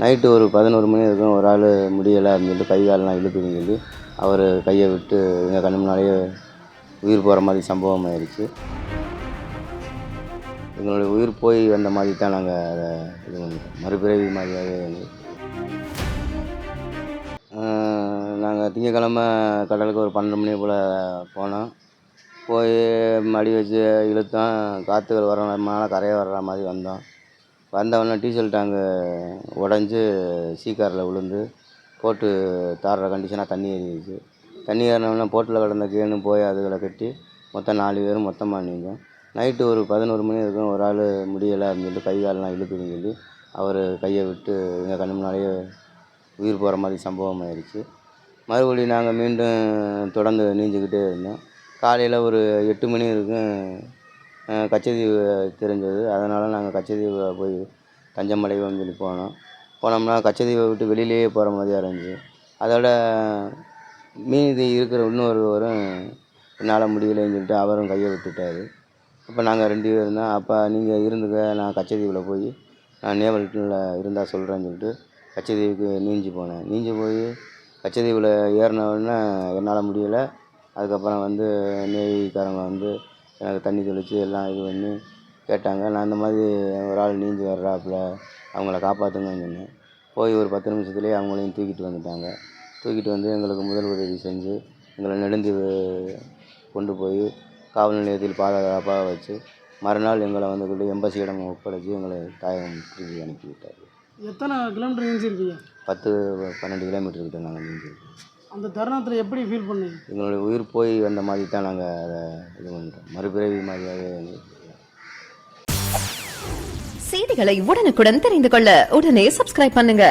Night ஒரு 11 மணி இருக்கும். ஒரு ஆள் முடியலை அப்படின்னு சொல்லிட்டு கை காலெலாம் இழுக்குதுன்னு சொல்லி அவர் கையை விட்டு எங்கள் கண்ணு முன்னாலேயே உயிர் போகிற மாதிரி சம்பவம் ஆயிடுச்சு. எங்களுடைய உயிர் போய் வந்த மாதிரி தான் நாங்கள் அதை இது பண்ணிட்டோம். மறுபிறவி மாதிரியாகவே வந்து நாங்கள் திங்கக்கிழமை கடலுக்கு ஒரு 12 மணி போல் போனோம். போய் மடி வச்சு இழுத்தோம். காற்றுகள் வரனால கரையை வர்ற மாதிரி வந்தோம். வந்தவொடனே டீசல் டேங்கு உடஞ்சி சீக்காரில் விழுந்து போட்டு தாடுற கண்டிஷனாக தண்ணி ஏறிடுச்சு. தண்ணி ஏறினோடனே போட்டில் கிடந்த கேனு போய் அதுகளை கட்டி மொத்தம் 4 பேரும் மொத்தமாக நீந்தோம். நைட்டு ஒரு 11 மணி இருக்கும். ஒரு ஆள் முடியலை அப்படின்னு சொல்லிட்டு கை காலெலாம் இழுக்குதுன்னு சொல்லி அவர் கையை விட்டு எங்கள் கண்ணு முன்னாலேயே உயிர் போகிற மாதிரி சம்பவம் ஆயிடுச்சு. மறுபடியும் நாங்கள் மீண்டும் தொடர்ந்து நீஞ்சிக்கிட்டே இருந்தோம். காலையில் ஒரு 8 மணி இருக்கும் கச்சத்தீவு தெரிஞ்சது. அதனால் நாங்கள் கச்சத்தீவை போய் தஞ்சம் அடைவோம்னு சொல்லி போனோம்னா கச்சத்தீவை விட்டு வெளியிலேயே போகிற மாதிரியாக இருந்துச்சு. அதோட மீதி இருக்கிற இன்னொருவரும் என்னால் முடியலைன்னு சொல்லிட்டு அவரும் கையை விட்டுட்டார். அப்போ நாங்கள் 2 பேர் இருந்தோம். அப்போ நீங்கள் இருந்துக்க, நான் கச்சத்தீவில் போய் நான் நேவல்ல இருந்தால் சொல்கிறேன்னு சொல்லிட்டு கச்சத்தீவுக்கு நீஞ்சி போனேன். நீஞ்சி போய் கச்சத்தீவில் ஏறினவுடனே என்னால் முடியலை. அதுக்கப்புறம் வந்து நேவிக்காரங்க வந்து எனக்கு தண்ணி தெளித்து எல்லாம் இது பண்ணி கேட்டாங்க. நான் இந்த மாதிரி ஒரு ஆள் நீந்தி வர்றாப்புல, அவங்கள காப்பாற்றுங்கன்னு சொன்னேன். போய் ஒரு 10 நிமிஷத்துலேயே அவங்களையும் தூக்கிட்டு வந்துட்டாங்க. தூக்கிட்டு வந்து எங்களுக்கு முதல் உதவி செஞ்சு எங்களை நெடுந்தீவு கொண்டு போய் காவல் நிலையத்தில் பாதுகாப்பாக வச்சு மறுநாள் எங்களை வந்து எம்பசியிடம் ஒப்படைச்சி எங்களை தாயகம் திருப்பி அனுப்பிவிட்டார். எத்தனை கிலோமீட்டர் நீஞ்சிருக்கீங்க? 10-12 கிலோமீட்டர் நாங்கள் நீஞ்சிருக்கோம். அந்த தருணத்தில் எப்படி ஃபீல் பண்ணீங்க? எங்களுடைய உயிர் போய் வந்த மாதிரி தான் நாங்கள் அதை இது பண்ணிட்டோம். மறுபிறவி மாதிரியாகவே. செய்திகளை உடனுக்குடன் தெரிந்து கொள்ள உடனே சப்ஸ்கிரைப் பண்ணுங்க.